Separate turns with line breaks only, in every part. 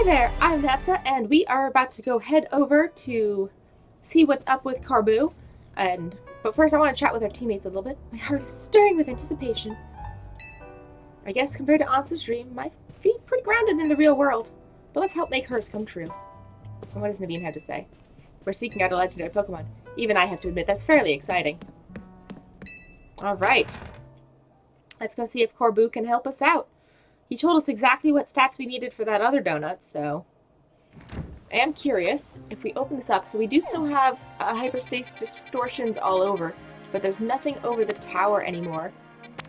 there, I'm Napta, and we are about to go head over to see what's up with Carbu. But first I want to chat with our teammates a little bit. My heart is stirring with anticipation. I guess compared to Ansa's dream, my feet pretty grounded in the real world. But let's help make hers come true. And what does Naveen have to say? We're seeking out a legendary Pokemon. Even I have to admit, that's fairly exciting. Alright. Let's go see if Corbu can help us out. He told us exactly what stats we needed for that other donut, so... I am curious if we open this up. So we do still have Hyperspace distortions all over, but there's nothing over the tower anymore.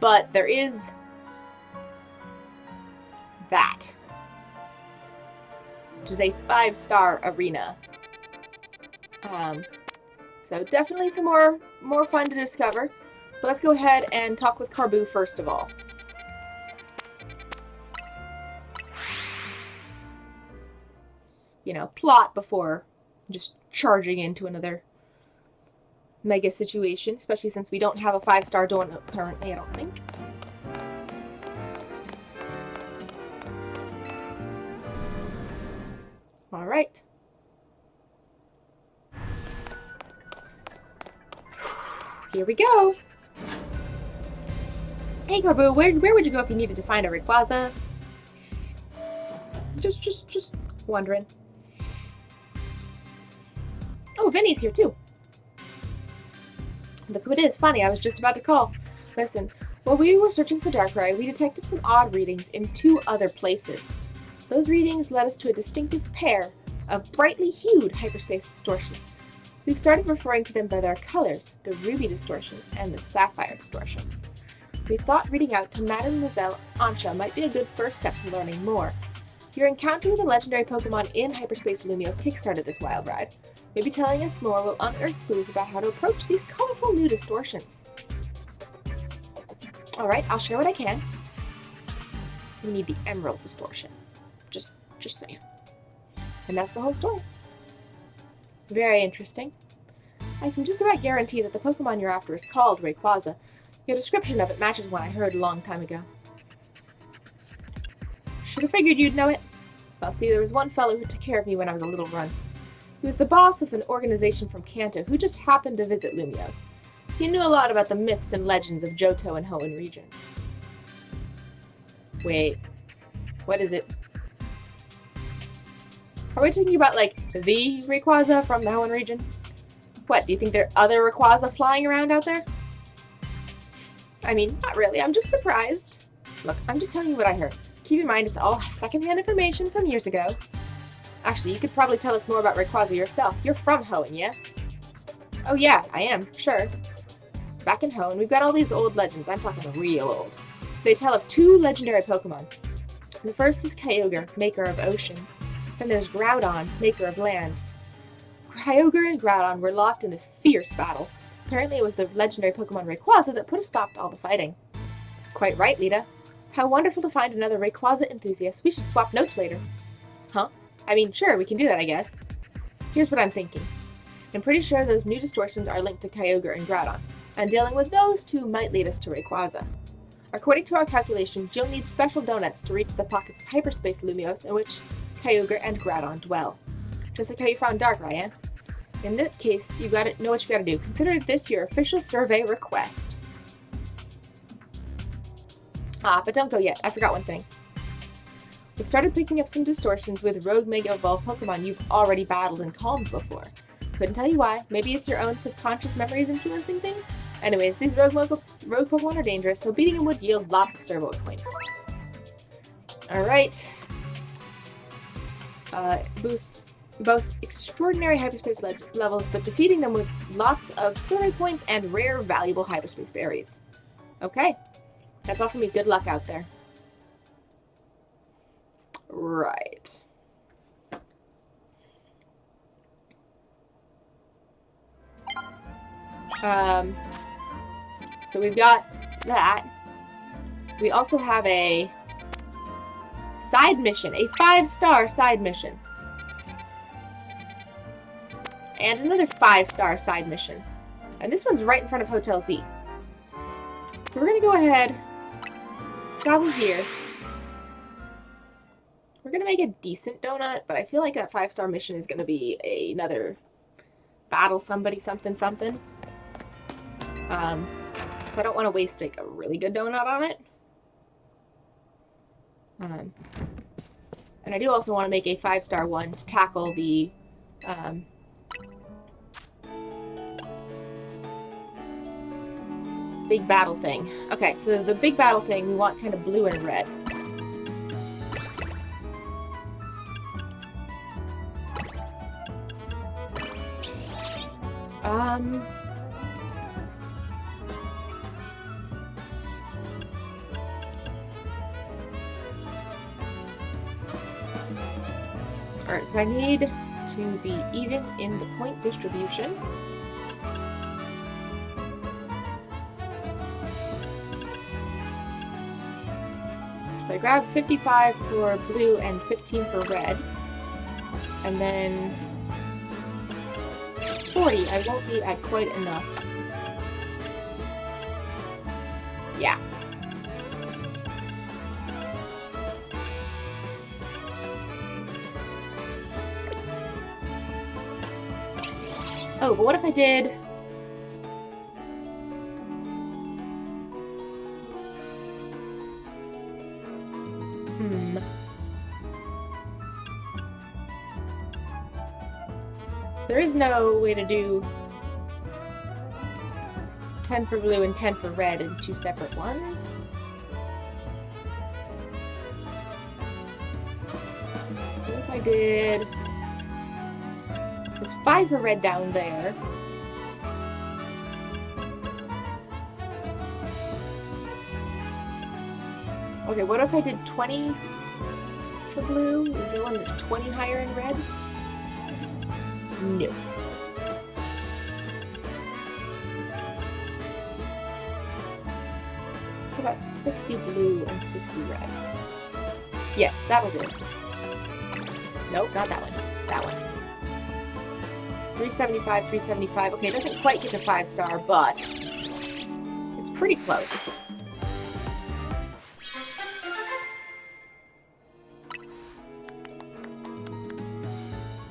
But there is... that. Which is a 5-star arena. So definitely some more fun to discover. But let's go ahead and talk with Carbu first of all. You know, plot before just charging into another mega situation, especially since we don't have a 5-star donut currently, I don't think. Alright. Here we go. Hey Carbu, where would you go if you needed to find a Rayquaza? Just wondering. Oh, Vinny's here too. Look who it is. Funny, I was just about to call. Listen, while we were searching for Darkrai, we detected some odd readings in 2 other places. Those readings led us to a distinctive pair of brightly hued hyperspace distortions. We've started referring to them by their colors, the ruby distortion and the sapphire distortion. We thought reading out to Mademoiselle Ansha might be a good first step to learning more. Your encounter with a legendary Pokemon in Hyperspace Lumiose kickstarted this wild ride. Maybe telling us more will unearth clues about how to approach these colorful new distortions. Alright, I'll share what I can. We need the Emerald distortion. Just saying. And that's the whole story. Very interesting. I can just about guarantee that the Pokemon you're after is called Rayquaza. Your description of it matches one I heard a long time ago. Should have figured you'd know it. Well, see, there was one fellow who took care of me when I was a little runt. He was the boss of an organization from Kanto who just happened to visit Lumiose. He knew a lot about the myths and legends of Johto and Hoenn regions. Wait, what is it? Are we talking about, like, the Rayquaza from the Hoenn region? What, do you think there are other Rayquaza flying around out there? I mean, not really, I'm just surprised. Look, I'm just telling you what I heard. Keep in mind, it's all secondhand information from years ago. Actually, you could probably tell us more about Rayquaza yourself. You're from Hoenn, yeah? Oh yeah, I am, sure. Back in Hoenn, we've got all these old legends. I'm talking real old. They tell of 2 legendary Pokemon. The first is Kyogre, maker of oceans. Then there's Groudon, maker of land. Kyogre and Groudon were locked in this fierce battle. Apparently it was the legendary Pokemon Rayquaza that put a stop to all the fighting. Quite right, Lita. How wonderful to find another Rayquaza enthusiast. We should swap notes later. Huh? I mean, sure, we can do that, I guess. Here's what I'm thinking. I'm pretty sure those new distortions are linked to Kyogre and Groudon, and dealing with those 2 might lead us to Rayquaza. According to our calculations, you'll need special donuts to reach the pockets of Hyperspace Lumiose in which Kyogre and Groudon dwell. Just like how you found Darkrai, eh? In that case, you gotta know what you gotta do. Consider this your official survey request. Ah, but don't go yet. I forgot one thing. We've started picking up some distortions with rogue Mega Evolved Pokemon you've already battled and calmed before. Couldn't tell you why. Maybe it's your own subconscious memories influencing things? Anyways, these rogue Pokemon are dangerous, so beating them would yield lots of servo points. Alright. Boast extraordinary hyperspace levels, but defeating them with lots of story points and rare, valuable hyperspace berries. Okay. That's all for me. Good luck out there. Right. So we've got that. We also have a side mission, a 5-star side mission. And another 5-star side mission. And this one's right in front of Hotel Z. So we're gonna go ahead, travel here. We're gonna make a decent donut, but I feel like that 5-star mission is gonna be another battle somebody something something. So I don't want to waste like a really good donut on it. And I do also want to make a 5-star one to tackle the big battle thing. Okay, so the big battle thing we want kind of blue and red. Alright, so I need to be even in the point distribution. So I grabbed 55 for blue and 15 for red. And then 40, I won't be at quite enough. Yeah. Oh, but what if I did... So there is no way to do 10 for blue and 10 for red in 2 separate ones. What if I did... There's 5 for red down there. Okay, what if I did 20 for blue? Is there one that's 20 higher in red? No. What about 60 blue and 60 red? Yes, that'll do. Nope, not that one. That one. 375, 375. Okay, it doesn't quite get to 5-star, but it's pretty close.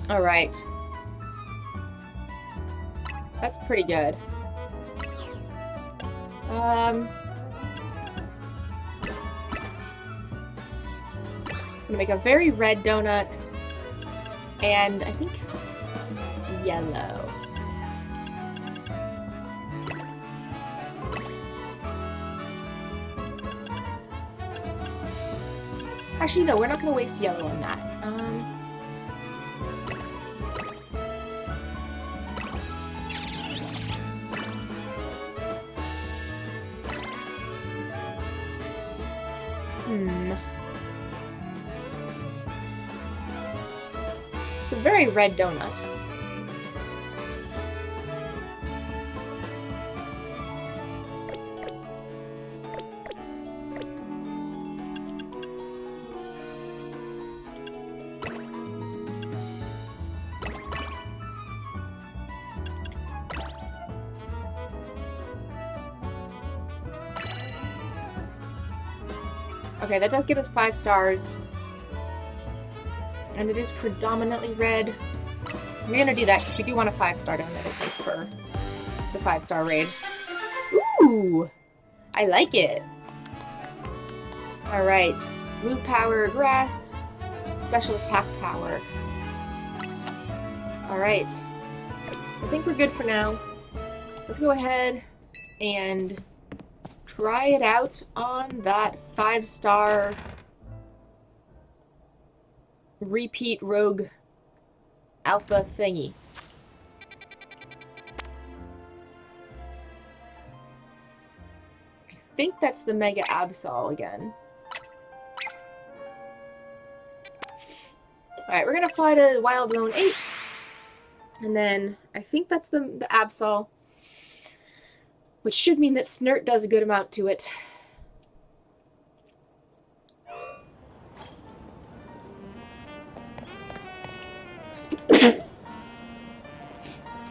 Alright. That's pretty good. I'm gonna make a very red donut, and I think yellow. Actually, no, we're not gonna waste yellow on that. It's a very red donut. Okay, that does get us 5 stars. And it is predominantly red. We're gonna do that because we do want a 5-star down there, I think, for the 5-star raid. Ooh! I like it! Alright. Move power, grass. Special attack power. Alright. I think we're good for now. Let's go ahead and try it out on that 5-star repeat rogue alpha thingy. I think that's the Mega Absol again. Alright, we're gonna fly to Wild Zone 8. And then I think that's the Absol. Which should mean that Snert does a good amount to it.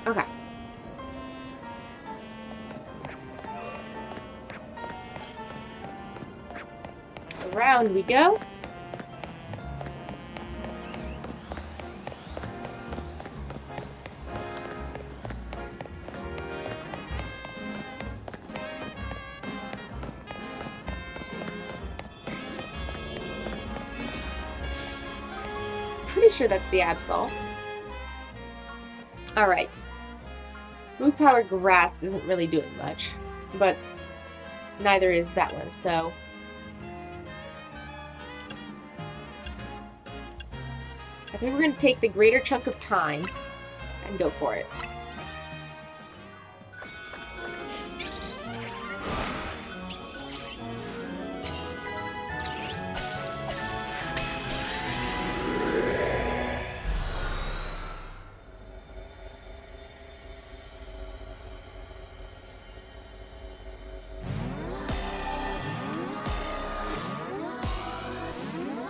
Okay. Around we go. pretty sure that's the Absol. Alright. Move Power Grass isn't really doing much, but neither is that one, so... I think we're going to take the greater chunk of time and go for it.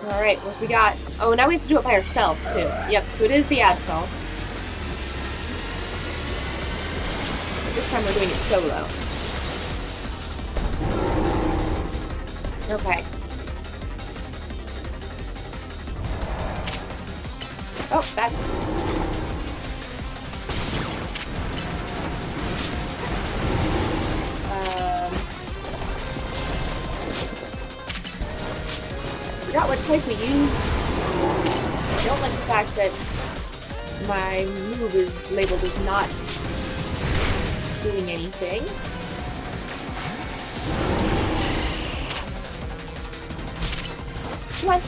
Alright, what we got? Oh, now we have to do it by ourselves, too. Yep, so it is the Absol. This time we're doing it solo. Okay. Oh, that's... I forgot what type we used. I don't like the fact that my move is labeled as not doing anything. Come on.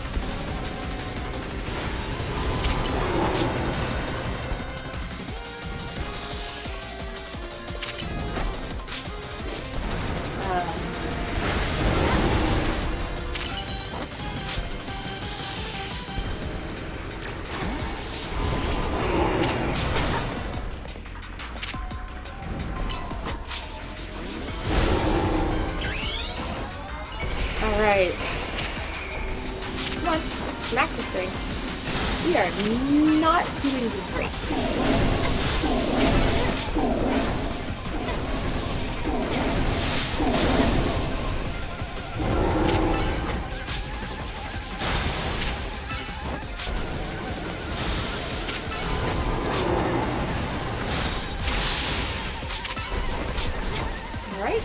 Alright. Come on, smack this thing. We are not doing great. Alright.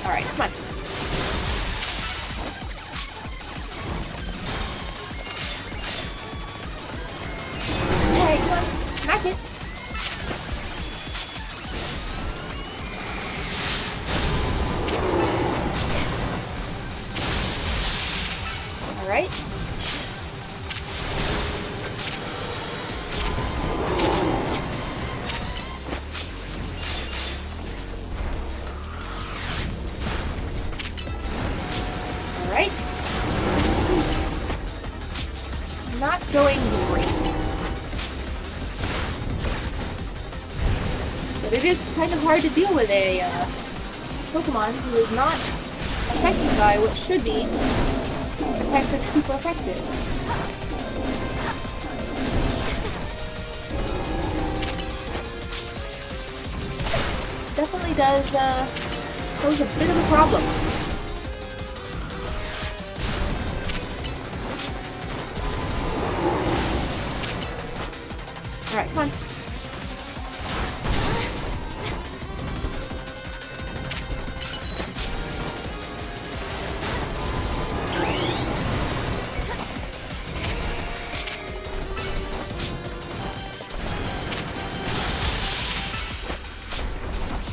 Alright, come on. Hey, come on. Smack it. Alright. Not going great. But it is kind of hard to deal with a Pokemon who is not affected by what should be a type that's super effective. Definitely does pose a bit of a problem. Alright, come on.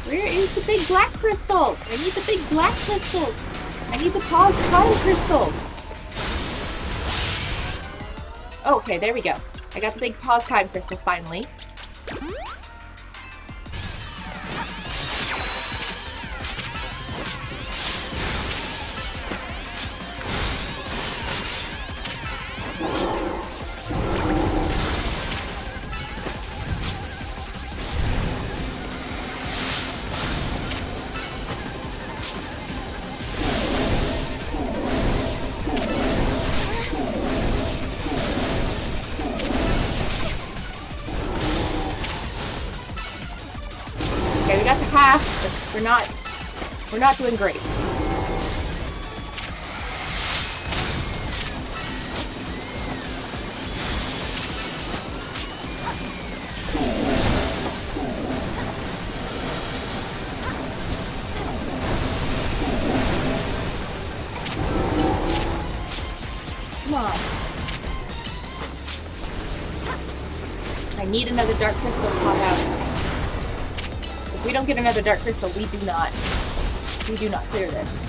Where is the big black crystals? I need the big black crystals. I need the pause time crystals. Oh, okay, there we go. I got the big pause time crystal finally. Okay, we got to half, but we're not doing great. need another dark crystal to pop out. If we don't get another dark crystal, we do not clear this.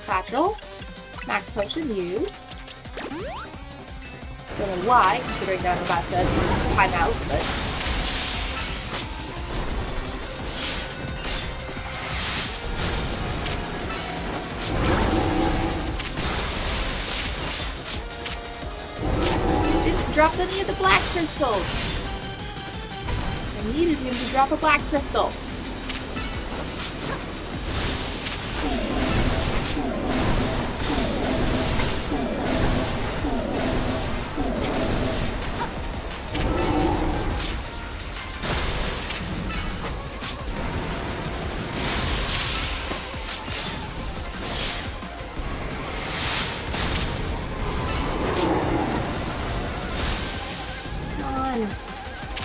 Satchel. Max potion used. Don't know why, considering that I'm about to time out, but... Didn't drop any of the black crystals! I needed him to drop a black crystal.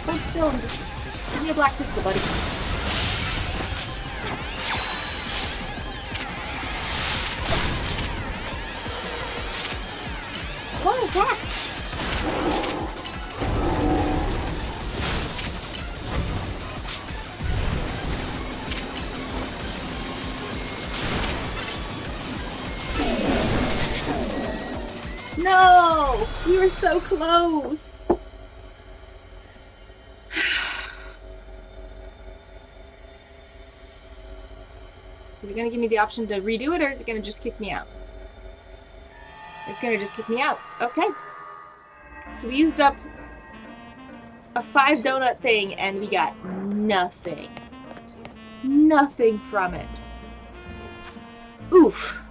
Hold still and just give me a black crystal, buddy. Come on, attack! No! We were so close! Is it going to give me the option to redo it, or is it going to just kick me out? It's going to just kick me out. Okay. So we used up a 5 donut thing, and we got nothing. Nothing from it. Oof.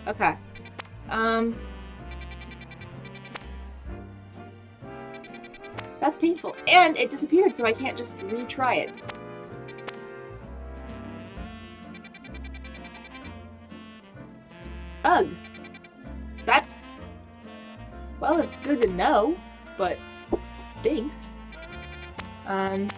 Okay. That's painful. And it disappeared, so I can't just retry it. Ugh. That's... well, it's good to know, but stinks. Let's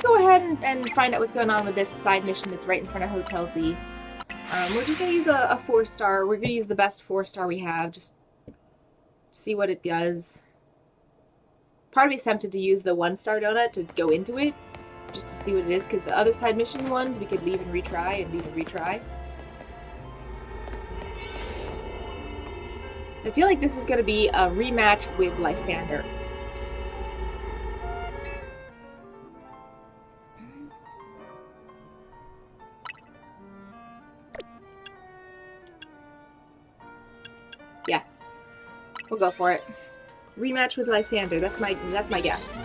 go ahead and find out what's going on with this side mission that's right in front of Hotel Z. We're just gonna use a 4-star. We're gonna use the best 4-star we have, just see what it does. Part of me is tempted to use the 1-star donut to go into it, just to see what it is, because the other side mission ones we could leave and retry and leave and retry. I feel like this is going to be a rematch with Lysander. Yeah, we'll go for it. Rematch with Lysander. That's my guess.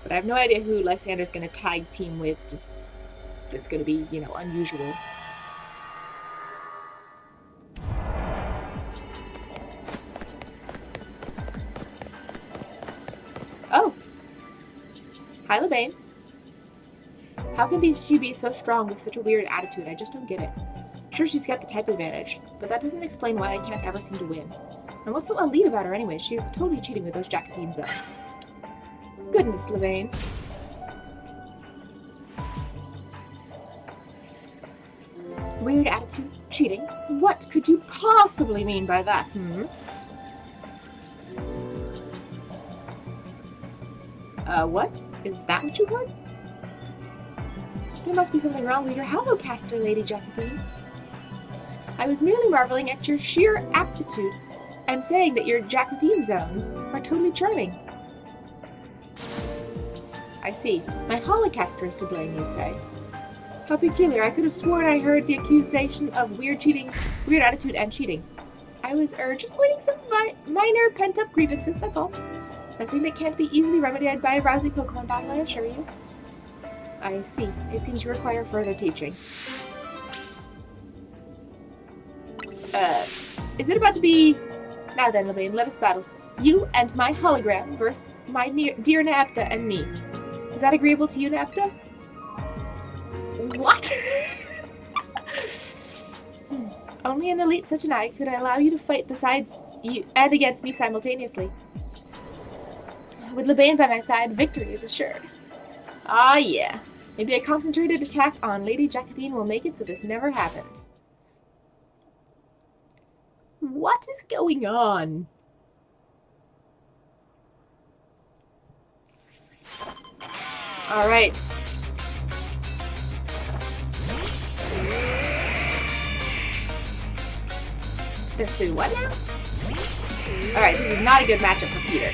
But I have no idea who Lysander's going to tag team with. That's going to be, you know, unusual. Oh! Hi, LeBain. How can she be so strong with such a weird attitude? I just don't get it. Sure, she's got the type advantage, but that doesn't explain why I can't ever seem to win. And what's so elite about her anyway? She's totally cheating with those Jacqueline zones. Goodness, LeBain. Weird attitude? Cheating? What could you possibly mean by that, what? Is that what you heard? There must be something wrong with your Hallowcaster, Lady Jacqueline. I was merely marveling at your sheer aptitude and saying that your Jacqueline zones are totally charming. I see. My Holocaster is to blame, you say. How peculiar. I could have sworn I heard the accusation of weird attitude and cheating. I was, just pointing some minor pent-up grievances, that's all. Nothing that can't be easily remedied by a rousing Pokemon battle, I assure you. I see. It seems to require further teaching. Is it about to be... Now then, Levine, let us battle. You and my hologram versus my dear Naepta and me. Is that agreeable to you, Naepta? What? Only an elite such as I could allow you to fight besides you and against me simultaneously. With Levine by my side, victory is assured. Ah, yeah. Maybe a concentrated attack on Lady Jacqueline will make it so this never happened. What is going on? Alright. This is what now? Alright, this is not a good matchup for Peter.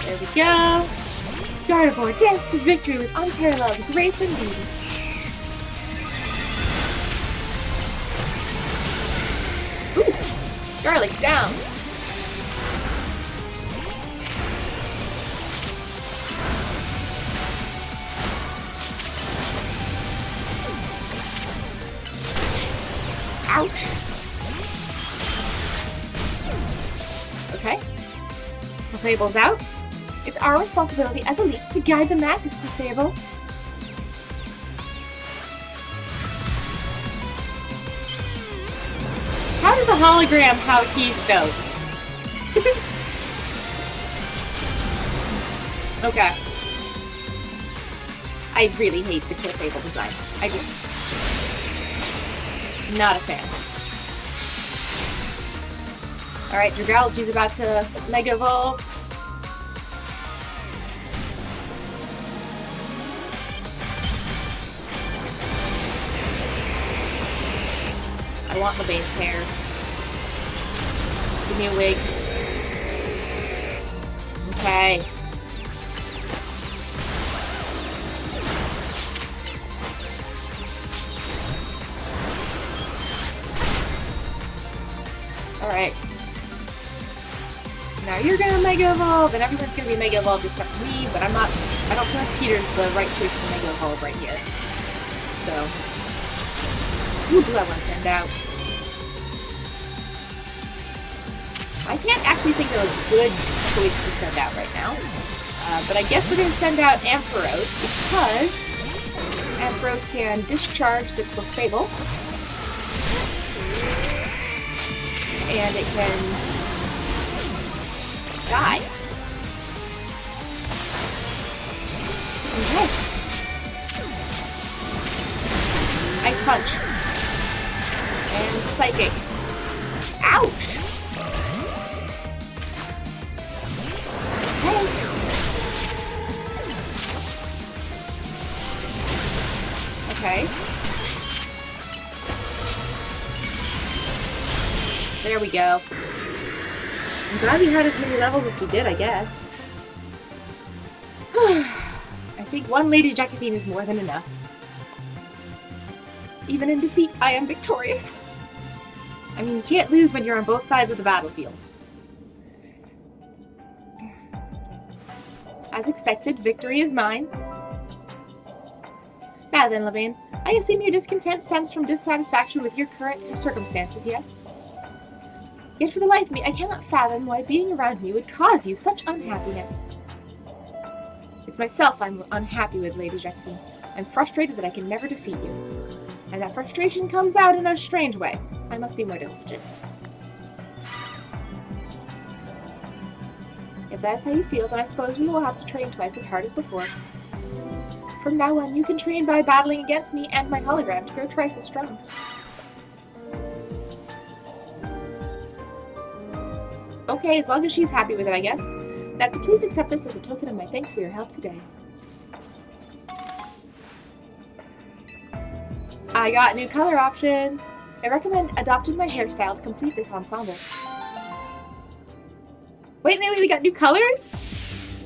There we go. Gardevoir danced to victory with unparalleled grace and beauty. Ooh, Garlic's down. Ouch. Okay. Clefable's out. It's our responsibility as elites to guide the masses, Clefable. How does a hologram have a keystone? Okay. I really hate the Clefable design. Not a fan. Alright, Dragalge's about to Mega Evolve. I want Levain's hair. Give me a wig. Okay. Alright. Now you're gonna Mega Evolve, and everyone's gonna be Mega Evolved except me, but I don't feel like Peter's the right choice to Mega Evolve right here. So. Who do I want to send out? I can't actually think of a good choice to send out right now. But I guess we're going to send out Ampharos because Ampharos can discharge the Clefable. And it can die. Okay. Ice Punch. And Psychic. Ouch! Okay. Okay. There we go. I'm glad we had as many levels as we did, I guess. I think one Lady Jacqueline is more than enough. Even in defeat, I am victorious. I mean, you can't lose when you're on both sides of the battlefield. As expected, victory is mine. Now then, Levain, I assume your discontent stems from dissatisfaction with your current circumstances, yes? Yet for the life of me, I cannot fathom why being around me would cause you such unhappiness. It's myself I'm unhappy with, Lady Jacqueline. I'm frustrated that I can never defeat you. And that frustration comes out in a strange way. I must be more diligent. If that's how you feel, then I suppose we will have to train twice as hard as before. From now on, you can train by battling against me and my hologram to grow twice as strong. Okay, as long as she's happy with it, I guess. Now, to please accept this as a token of my thanks for your help today. I got new color options. I recommend adopting my hairstyle to complete this ensemble. Wait, we got new colors?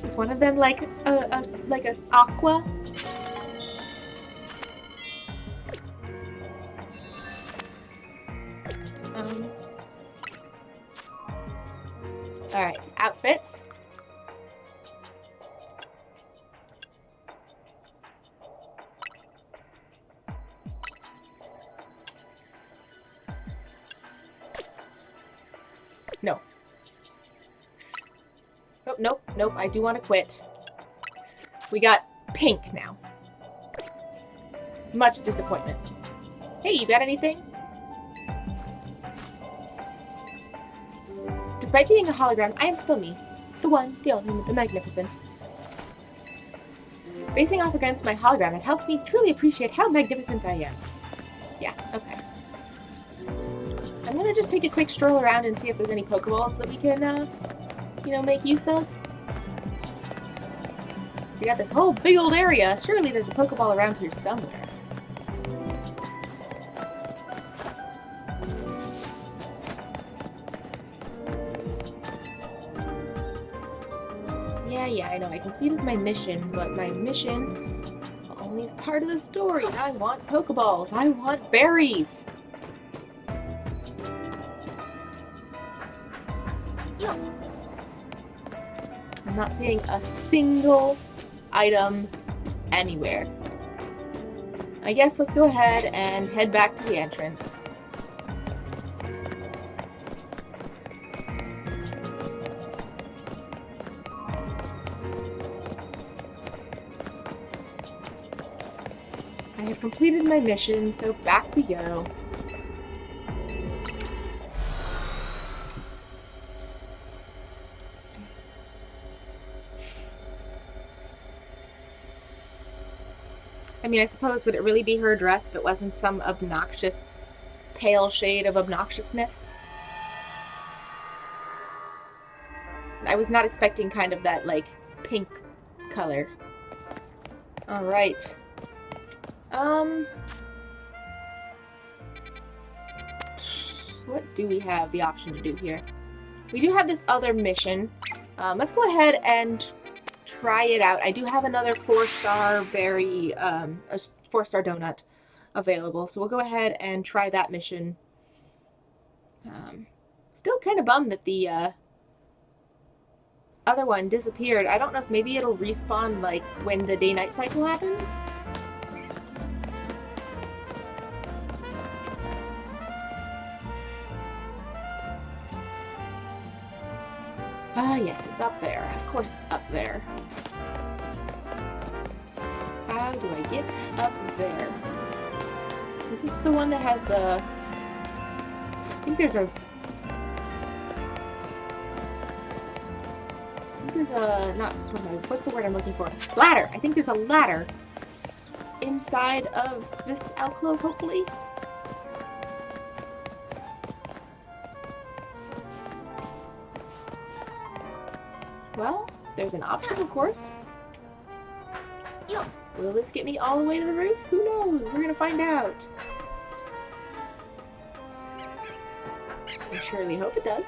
Is one of them like a aqua? Alright, outfits. No. Oh, nope, I do want to quit. We got pink now. Much disappointment. Hey, you got anything? Despite being a hologram, I am still me. The one, the only, the magnificent. Facing off against my hologram has helped me truly appreciate how magnificent I am. Yeah, okay. I'm gonna just take a quick stroll around and see if there's any Pokeballs that we can, make use of. We got this whole big old area. Surely there's a Pokeball around here somewhere. Yeah, I know. I completed my mission, but my mission only is part of the story. I want Pokeballs. I want berries. I'm not seeing a single item anywhere. I guess let's go ahead and head back to the entrance. I have completed my mission, so back we go. I mean, I suppose, would it really be her dress if it wasn't some obnoxious, pale shade of obnoxiousness? I was not expecting kind of that, like, pink color. Alright. What do we have the option to do here? We do have this other mission. Let's go ahead and try it out. I do have another 4-star berry, a 4-star donut available, so we'll go ahead and try that mission. Still kind of bummed that the other one disappeared. I don't know if maybe it'll respawn like when the day-night cycle happens. Ah, yes, it's up there. Of course it's up there. How do I get up there? Is this the one that has the... I think there's a... Not... What's the word I'm looking for? Ladder! I think there's a ladder inside of this alcove, hopefully. Well, there's an obstacle course. Will this get me all the way to the roof? Who knows? We're gonna find out. I surely hope it does.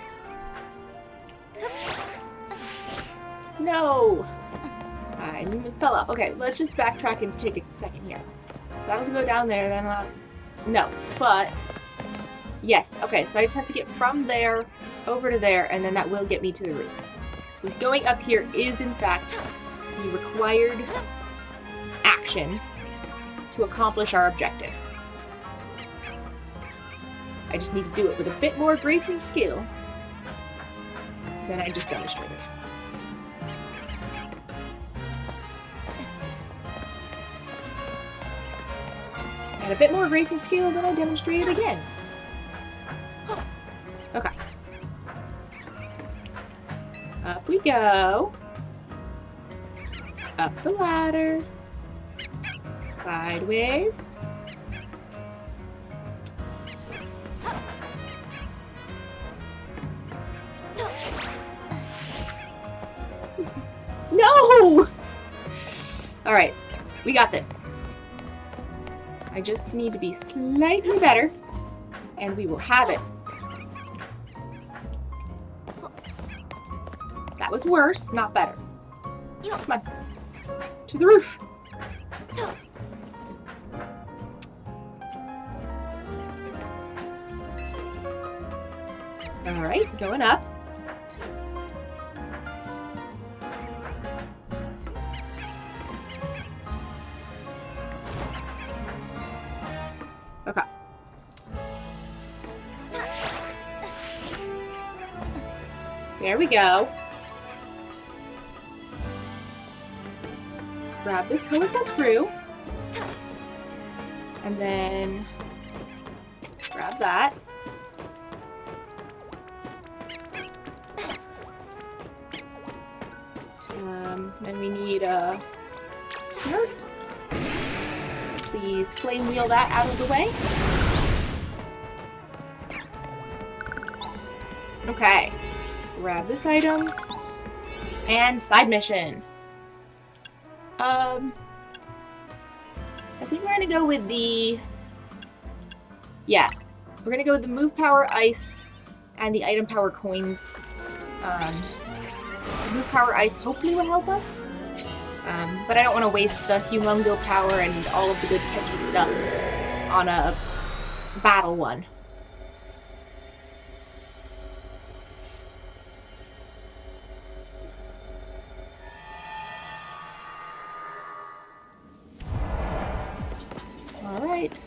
No! I fell off. Okay, let's just backtrack and take a second here. So that'll go down there, then no, but... Yes, okay, so I just have to get from there over to there, and then that will get me to the roof. So going up here is, in fact, the required action to accomplish our objective. I just need to do it with a bit more grace and skill than I just demonstrated. And a bit more grace and skill than I demonstrated again. Okay. Up we go. Up the ladder. Sideways. No! Alright, we got this. I just need to be slightly better. and we will have it. That was worse, not better. Come on. To the roof. Alright, going up. Okay. There we go. Grab this colorful screw. And then grab that. Then we need a start. Please flame wheel that out of the way. Okay. Grab this item. And side mission. I think we're gonna go with the... Yeah. We're gonna go with the move power ice and the item power coins. Move power ice hopefully will help us. But I don't want to waste the humongo power and all of the good catchy stuff on a battle one. Alright.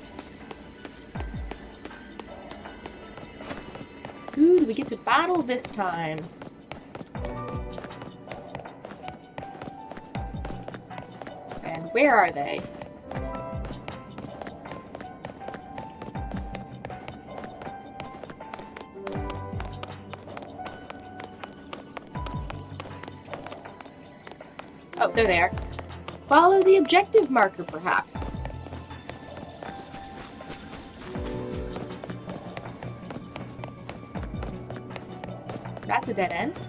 Who do we get to battle this time? And where are they? Oh, they're there. Follow the objective marker, perhaps. That's a dead end.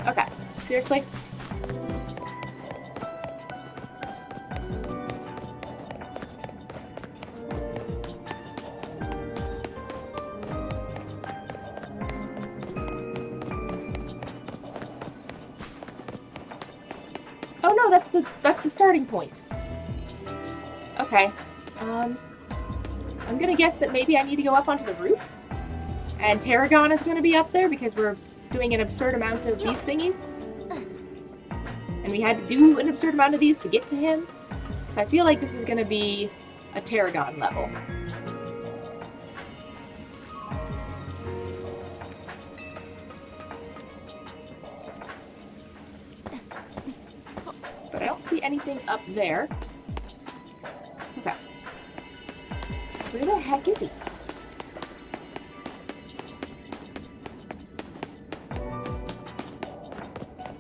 Okay, seriously? Oh no, that's the starting point. Okay. I'm gonna guess that maybe I need to go up onto the roof. And Tarragon is gonna be up there because we're doing an absurd amount of these thingies. And we had to do an absurd amount of these to get to him. So I feel like this is gonna be a Tarragon level. But I don't see anything up there. Okay. Where the heck is he?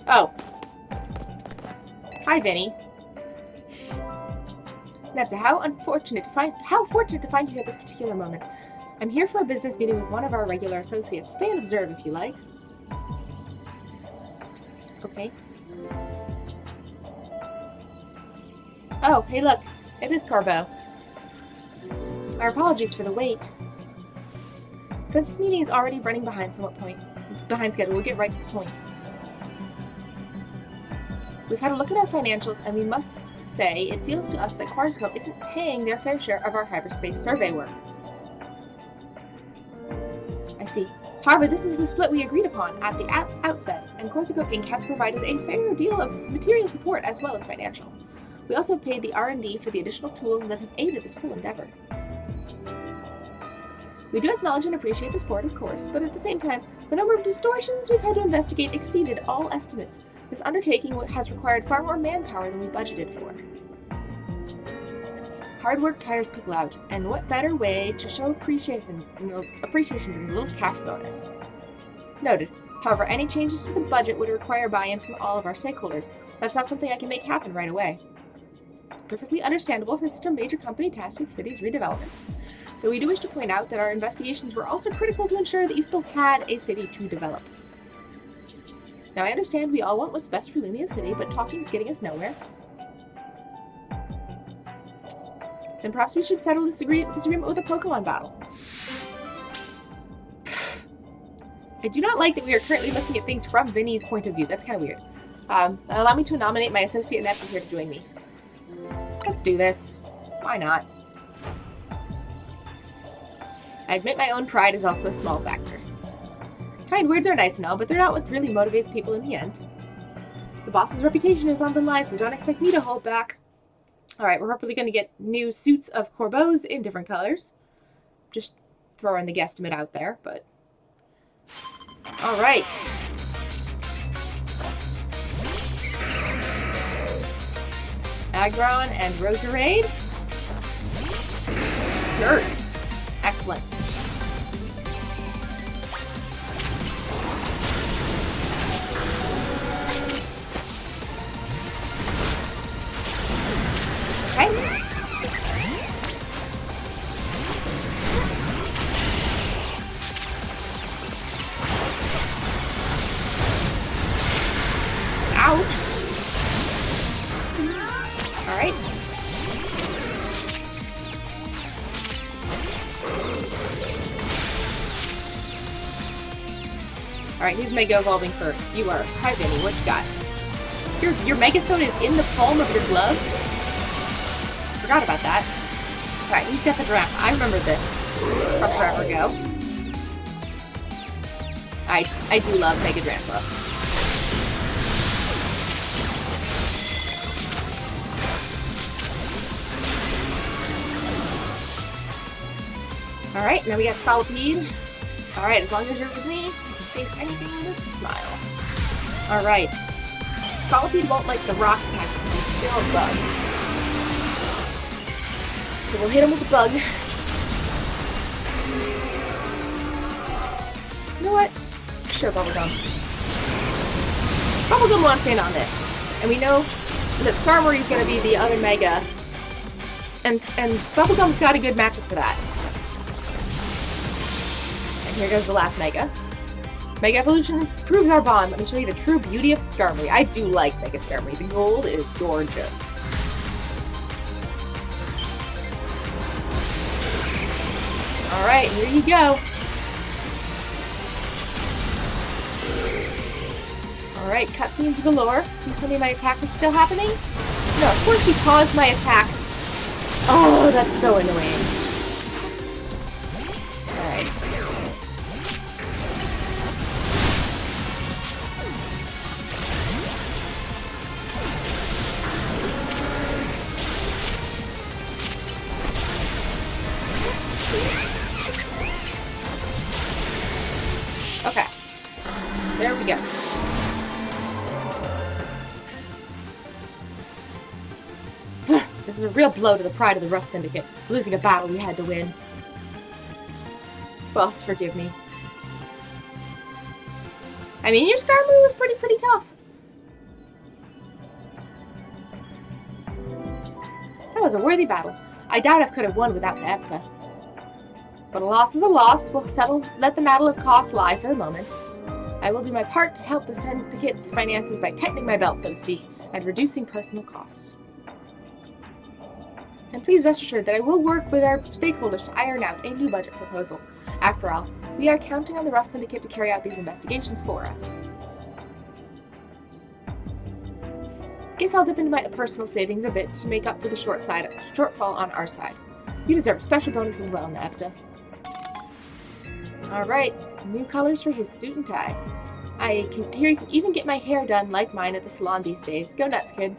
Oh. Hi, Vinny. Nepta, how fortunate to find you here at this particular moment. I'm here for a business meeting with one of our regular associates. Stay and observe if you like. Okay. Oh, hey look. It is Carbo. Our apologies for the wait. Since this meeting is already running behind schedule, we'll get right to the point. We've had a look at our financials, and we must say it feels to us that Quasarco isn't paying their fair share of our hyperspace survey work. I see. However, this is the split we agreed upon at the outset, and Quasarco Inc. has provided a fair deal of material support as well as financial. We also paid the R&D for the additional tools that have aided this whole endeavor. We do acknowledge and appreciate the support, of course, but at the same time, the number of distortions we've had to investigate exceeded all estimates. This undertaking has required far more manpower than we budgeted for. Hard work tires people out, and what better way to show appreciation than a little cash bonus? Noted. However, any changes to the budget would require buy-in from all of our stakeholders. That's not something I can make happen right away. Perfectly understandable for such a major company tasked with city's redevelopment. Though we do wish to point out that our investigations were also critical to ensure that you still had a city to develop. Now I understand we all want what's best for Lumia City, but talking is getting us nowhere. Then perhaps we should settle this disagreement with a Pokemon battle. I do not like that we are currently looking at things from Vinny's point of view. That's kind of weird. Allow me to nominate my associate nephew here to join me. Let's do this. Why not? I admit my own pride is also a small factor. Kind words are nice and all, but they're not what really motivates people in the end. The boss's reputation is on the line, so don't expect me to hold back. Alright, we're hopefully going to get new suits of Corbeaus in different colors. Just throwing the guesstimate out there, but... Alright. Aggron and Roserade. Skirt. Excellent. Okay. Ouch. All right. All right, who's Mega Evolving first? You are. Hi, Vinny. What you got? Your Mega Stone is in the palm of your glove? Forgot about that. Alright, he's got the giraffe. I remember this from forever ago. I do love Mega Drampa. Alright, now we got Scolipede. Alright, as long as you're with me, you can face anything with a smile. Alright. Scolipede won't like the rock type because he's still a bug. So we'll hit him with the bug. You know what? Sure, Bubblegum. Bubblegum wants in on this. And we know that Skarmory is going to be the other Mega. And Bubblegum's got a good matchup for that. And here goes the last Mega. Mega Evolution proves our bond. Let me show you the true beauty of Skarmory. I do like Mega Skarmory. The gold is gorgeous. Alright, here you go. Alright, cutscenes galore. Please tell me my attack is still happening? No, of course he paused my attack. Oh, that's so annoying. Alright. Okay. There we go. This is a real blow to the pride of the Rust Syndicate, losing a battle we had to win. Boss, forgive me. I mean, your Skarmory was pretty tough. That was a worthy battle. I doubt I could have won without Nepta. But a loss is a loss. We'll let the matter of cost lie for the moment. I will do my part to help the Syndicate's finances by tightening my belt, so to speak, and reducing personal costs. And please rest assured that I will work with our stakeholders to iron out a new budget proposal. After all, we are counting on the Rust Syndicate to carry out these investigations for us. Guess I'll dip into my personal savings a bit to make up for the shortfall on our side. You deserve a special bonus as well, Nepta. Alright, new colors for his suit and tie. I can hear you can even get my hair done like mine at the salon these days. Go nuts, kid.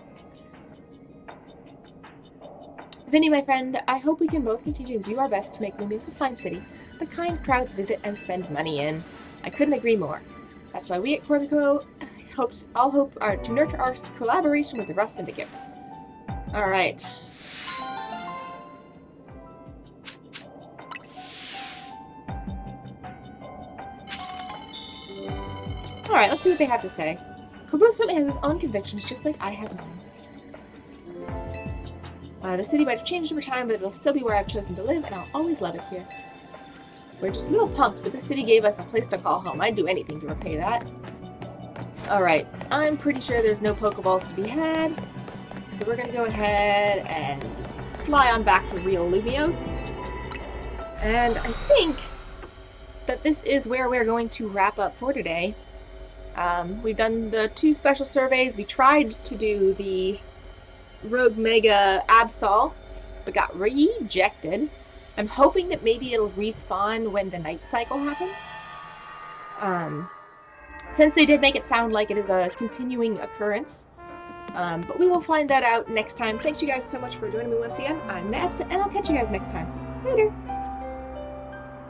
Vinny, my friend, I hope we can both continue to do our best to make Lumios a fine city, the kind crowds visit and spend money in. I couldn't agree more. That's why we at Corsico all hope to nurture our collaboration with the Rust Syndicate. Alright. Alright, let's see what they have to say. Kobu certainly has his own convictions, just like I have mine. The city might have changed over time, but it'll still be where I've chosen to live, and I'll always love it here. We're just little punks, but the city gave us a place to call home. I'd do anything to repay that. Alright, I'm pretty sure there's no Pokeballs to be had, so we're gonna go ahead and fly on back to real Lumios. And I think that this is where we're going to wrap up for today. We've done the 2 special surveys. We tried to do the Rogue Mega Absol, but got rejected. I'm hoping that maybe it'll respawn when the night cycle happens. Since they did make it sound like it is a continuing occurrence. But we will find that out next time. Thanks you guys so much for joining me once again. I'm Nept, and I'll catch you guys next time. Later!